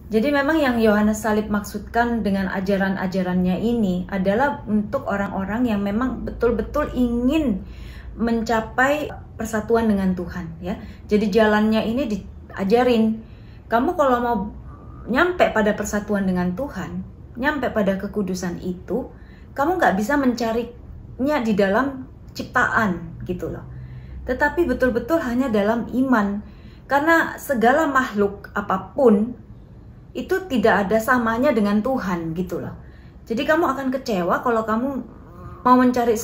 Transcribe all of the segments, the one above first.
Jadi memang yang Yohanes Salib maksudkan dengan ajaran-ajarannya ini adalah untuk orang-orang yang memang betul-betul ingin mencapai persatuan dengan Tuhan, ya. Jadi jalannya ini diajarin. Kamu kalau mau nyampe pada persatuan dengan Tuhan, nyampe pada kekudusan itu, kamu nggak bisa mencarinya di dalam ciptaan gitu loh. Tetapi betul-betul hanya dalam iman. Karena segala makhluk apapun itu tidak ada samanya dengan Tuhan gitu loh. Jadi kamu akan kecewa kalau kamu mau mencari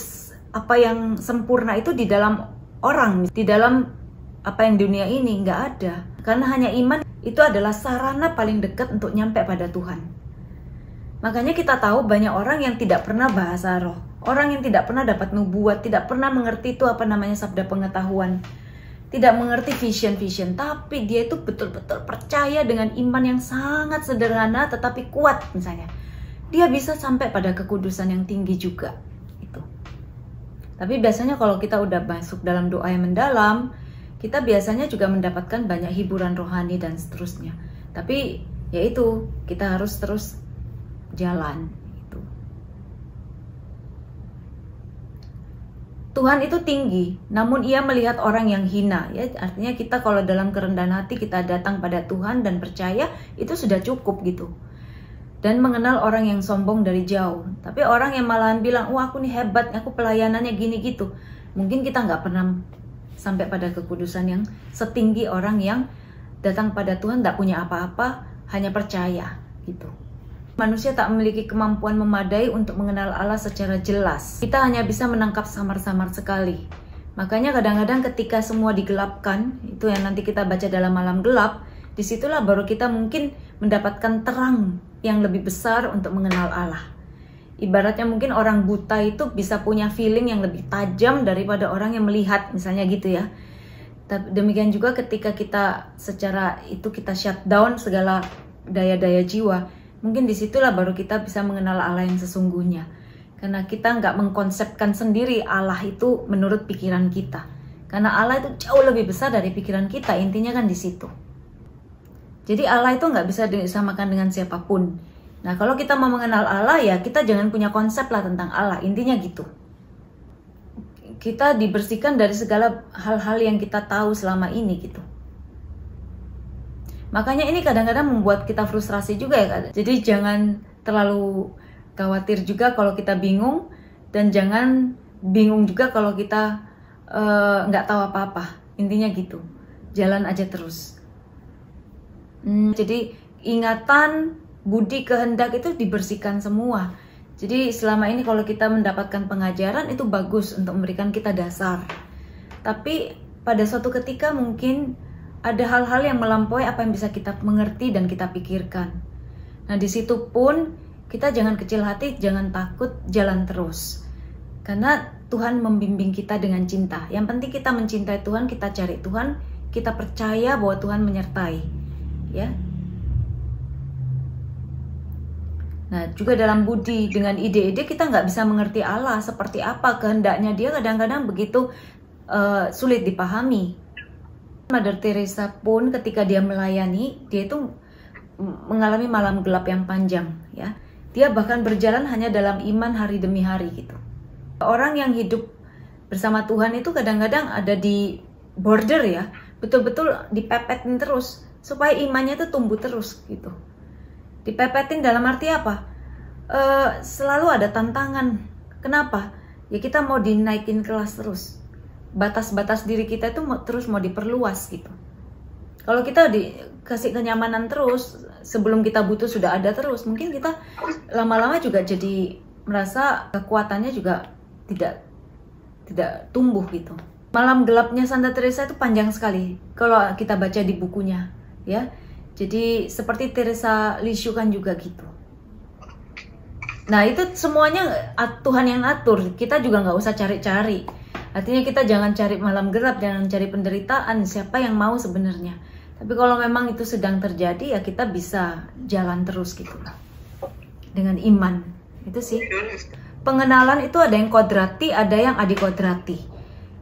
apa yang sempurna itu di dalam orang, di dalam apa yang dunia ini, nggak ada. Karena hanya iman itu adalah sarana paling dekat untuk nyampe pada Tuhan. Makanya kita tahu banyak orang yang tidak pernah bahasa roh, orang yang tidak pernah dapat nubuat, tidak pernah mengerti itu apa namanya sabda pengetahuan, tidak mengerti vision, tapi dia itu betul-betul percaya dengan iman yang sangat sederhana tetapi kuat misalnya. Dia bisa sampai pada kekudusan yang tinggi juga. Itu. Tapi biasanya kalau kita udah masuk dalam doa yang mendalam, kita biasanya juga mendapatkan banyak hiburan rohani dan seterusnya. Tapi yaitu kita harus terus jalan. Tuhan itu tinggi, namun Ia melihat orang yang hina. Ya, artinya kita kalau dalam kerendahan hati kita datang pada Tuhan dan percaya, itu sudah cukup gitu. Dan mengenal orang yang sombong dari jauh. Tapi orang yang malahan bilang, wah aku nih hebat, aku pelayanannya gini gitu. Mungkin kita nggak pernah sampai pada kekudusan yang setinggi orang yang datang pada Tuhan nggak punya apa-apa, hanya percaya gitu. Manusia tak memiliki kemampuan memadai untuk mengenal Allah secara jelas. Kita hanya bisa menangkap samar-samar sekali. Makanya kadang-kadang ketika semua digelapkan, itu yang nanti kita baca dalam malam gelap, disitulah baru kita mungkin mendapatkan terang yang lebih besar untuk mengenal Allah. Ibaratnya mungkin orang buta itu bisa punya feeling yang lebih tajam daripada orang yang melihat, misalnya gitu ya. Demikian juga ketika kita secara itu kita shut down segala daya-daya jiwa, mungkin disitulah baru kita bisa mengenal Allah yang sesungguhnya. Karena kita nggak mengkonsepkan sendiri Allah itu menurut pikiran kita. Karena Allah itu jauh lebih besar dari pikiran kita, intinya kan di situ. Jadi Allah itu nggak bisa disamakan dengan siapapun. Nah kalau kita mau mengenal Allah ya kita jangan punya konsep lah tentang Allah, intinya gitu. Kita dibersihkan dari segala hal-hal yang kita tahu selama ini gitu. Makanya ini kadang-kadang membuat kita frustrasi juga ya Kak. Jadi jangan terlalu khawatir juga kalau kita bingung, dan jangan bingung juga kalau kita nggak tahu apa-apa. Intinya gitu, jalan aja terus. Jadi ingatan, budi, kehendak itu dibersihkan semua. Jadi selama ini kalau kita mendapatkan pengajaran itu bagus untuk memberikan kita dasar. Tapi pada suatu ketika mungkin ada hal-hal yang melampaui apa yang bisa kita mengerti dan kita pikirkan. Nah di situ pun kita jangan kecil hati, jangan takut, jalan terus. Karena Tuhan membimbing kita dengan cinta. Yang penting kita mencintai Tuhan, kita cari Tuhan, kita percaya bahwa Tuhan menyertai. Ya. Nah juga dalam budi, dengan ide-ide kita nggak bisa mengerti Allah seperti apa kehendaknya Dia, kadang-kadang begitu sulit dipahami. Mother Teresa pun ketika dia melayani, dia itu mengalami malam gelap yang panjang ya. Dia bahkan berjalan hanya dalam iman hari demi hari gitu. Orang yang hidup bersama Tuhan itu kadang-kadang ada di border ya, betul-betul dipepetin terus supaya imannya itu tumbuh terus gitu. Dipepetin dalam arti apa? Selalu ada tantangan. Kenapa? Ya kita mau dinaikin kelas terus. Batas-batas diri kita itu terus mau diperluas gitu. Kalau kita dikasih kenyamanan terus, sebelum kita butuh sudah ada terus, mungkin kita lama-lama juga jadi merasa kekuatannya juga tidak tumbuh gitu. Malam gelapnya Santa Teresa itu panjang sekali kalau kita baca di bukunya ya. Jadi seperti Teresa Lisieux kan juga gitu. Nah itu semuanya Tuhan yang atur, kita juga nggak usah cari-cari. Artinya kita jangan cari malam gelap, jangan cari penderitaan, siapa yang mau sebenarnya. Tapi kalau memang itu sedang terjadi ya kita bisa jalan terus gitu lah. Dengan iman, itu sih. Pengenalan itu ada yang kodrati, ada yang adikodrati.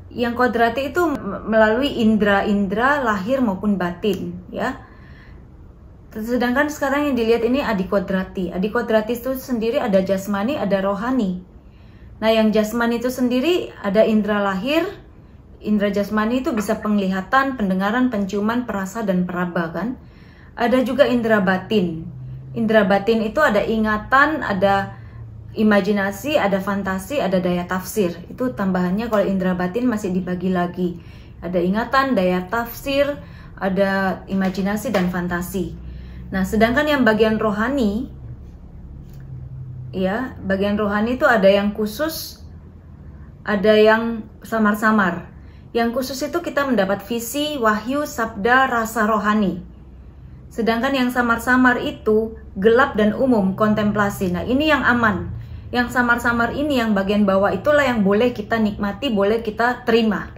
Yang kodrati itu melalui indera-indera lahir maupun batin ya. Sedangkan sekarang yang dilihat ini adikodrati. Adikodrati itu sendiri ada jasmani, ada rohani. Nah, yang jasmani itu sendiri ada indera lahir. Indera jasmani itu bisa penglihatan, pendengaran, penciuman, perasa, dan peraba kan. Ada juga indera batin. Indera batin itu ada ingatan, ada imajinasi, ada fantasi, ada daya tafsir. Itu tambahannya kalau indera batin masih dibagi lagi. Ada ingatan, daya tafsir, ada imajinasi, dan fantasi. Nah, sedangkan yang bagian rohani, ya, bagian rohani itu ada yang khusus, ada yang samar-samar. Yang khusus itu kita mendapat visi, wahyu, sabda, rasa rohani. Sedangkan yang samar-samar itu gelap dan umum, kontemplasi. Nah, ini yang aman. Yang samar-samar ini, yang bagian bawah itulah yang boleh kita nikmati, boleh kita terima.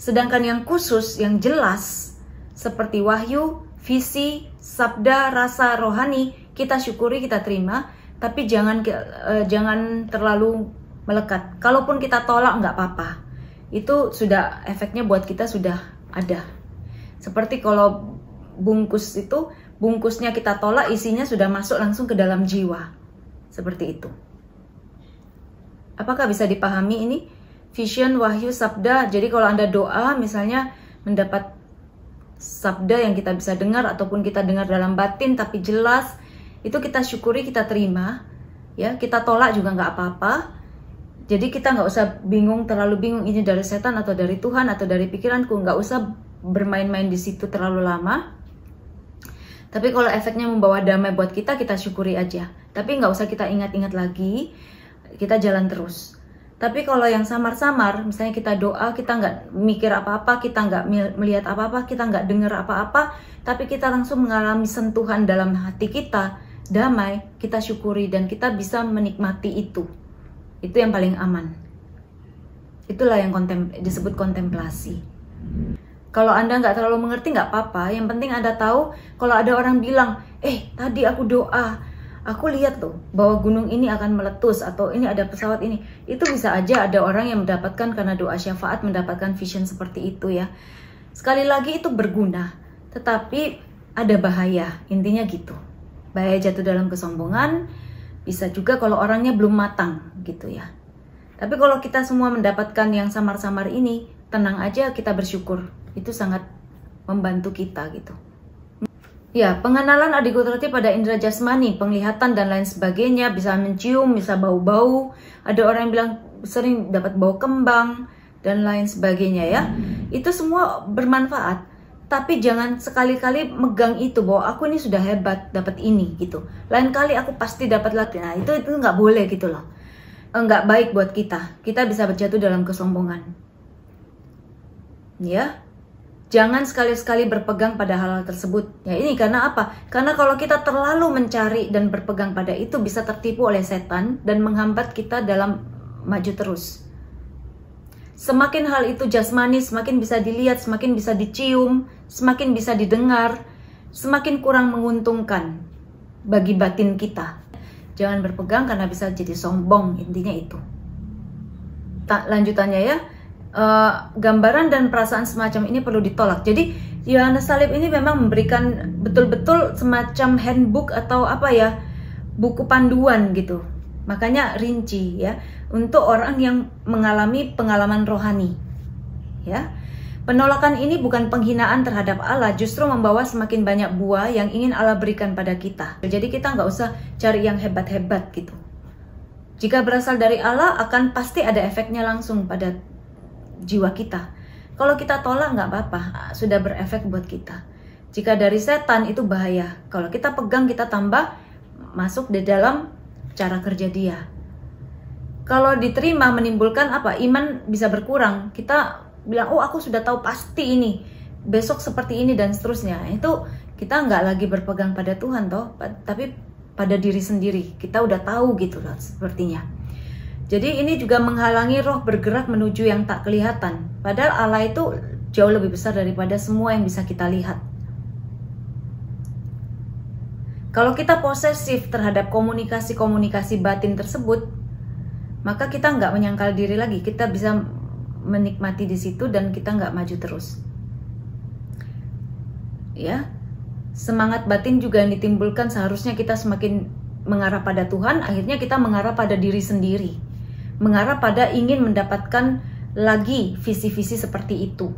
Sedangkan yang khusus, yang jelas, seperti wahyu, visi, sabda, rasa rohani, kita syukuri, kita terima, tapi jangan terlalu melekat. Kalaupun kita tolak nggak apa-apa, itu sudah efeknya buat kita sudah ada. Seperti kalau bungkus itu, bungkusnya kita tolak, isinya sudah masuk langsung ke dalam jiwa. Seperti itu. Apakah bisa dipahami ini? Vision, wahyu, sabda. Jadi kalau Anda doa, misalnya mendapat sabda yang kita bisa dengar ataupun kita dengar dalam batin tapi jelas, itu kita syukuri, kita terima, ya. Kita tolak juga nggak apa-apa. Jadi kita nggak usah bingung, terlalu bingung ini dari setan atau dari Tuhan atau dari pikiranku. Nggak usah bermain-main di situ terlalu lama. Tapi kalau efeknya membawa damai buat kita, kita syukuri aja. Tapi nggak usah kita ingat-ingat lagi, kita jalan terus. Tapi kalau yang samar-samar, misalnya kita doa, kita nggak mikir apa-apa, kita nggak melihat apa-apa, kita nggak dengar apa-apa, tapi kita langsung mengalami sentuhan dalam hati kita, damai, kita syukuri, dan kita bisa menikmati itu. Itu yang paling aman. Itulah yang disebut kontemplasi. Kalau Anda nggak terlalu mengerti, nggak apa-apa. Yang penting Anda tahu, kalau ada orang bilang, tadi aku doa, aku lihat tuh bahwa gunung ini akan meletus atau ini ada pesawat ini. Itu bisa aja ada orang yang mendapatkan karena doa syafaat, mendapatkan vision seperti itu ya. Sekali lagi itu berguna, tetapi ada bahaya, intinya gitu. Bahaya jatuh dalam kesombongan, bisa juga kalau orangnya belum matang gitu ya. Tapi kalau kita semua mendapatkan yang samar-samar ini, tenang aja, kita bersyukur. Itu sangat membantu kita gitu. Ya, pengenalan adikodrati pada indera jasmani, penglihatan dan lain sebagainya, bisa mencium, bisa bau-bau. Ada orang yang bilang sering dapat bau kembang dan lain sebagainya ya. Itu semua bermanfaat. Tapi jangan sekali-kali megang itu bahwa aku ini sudah hebat dapat ini gitu. Lain kali aku pasti dapat lagi. Nah, itu nggak boleh gitu loh. Nggak baik buat kita. Kita bisa berjatuh dalam kesombongan. Ya. Jangan sekali-sekali berpegang pada hal-hal tersebut. Ya, ini karena apa? Karena kalau kita terlalu mencari dan berpegang pada itu, bisa tertipu oleh setan dan menghambat kita dalam maju terus. Semakin hal itu jasmani, semakin bisa dilihat, semakin bisa dicium, semakin bisa didengar, semakin kurang menguntungkan bagi batin kita. Jangan berpegang karena bisa jadi sombong, intinya itu. Lanjutannya ya. Gambaran dan perasaan semacam ini perlu ditolak. Jadi Yohanes Salib ini memang memberikan betul-betul semacam handbook atau apa ya, buku panduan gitu. Makanya rinci ya, untuk orang yang mengalami pengalaman rohani. Ya, penolakan ini bukan penghinaan terhadap Allah, justru membawa semakin banyak buah yang ingin Allah berikan pada kita. Jadi kita nggak usah cari yang hebat-hebat gitu. Jika berasal dari Allah, akan pasti ada efeknya langsung pada jiwa kita. Kalau kita tolak nggak apa-apa, sudah berefek buat kita. Jika dari setan itu bahaya. Kalau kita pegang, kita tambah masuk di dalam cara kerja dia. Kalau diterima menimbulkan apa? Iman bisa berkurang. Kita bilang, oh aku sudah tahu pasti ini, besok seperti ini dan seterusnya. Itu kita nggak lagi berpegang pada Tuhan toh, tapi pada diri sendiri. Kita udah tahu gitu lah sepertinya. Jadi ini juga menghalangi roh bergerak menuju yang tak kelihatan. Padahal Allah itu jauh lebih besar daripada semua yang bisa kita lihat. Kalau kita posesif terhadap komunikasi-komunikasi batin tersebut, maka kita nggak menyangkal diri lagi. Kita bisa menikmati di situ dan kita nggak maju terus. Ya, semangat batin juga yang ditimbulkan seharusnya kita semakin mengarah pada Tuhan, akhirnya kita mengarah pada diri sendiri, mengarah pada ingin mendapatkan lagi visi-visi seperti itu.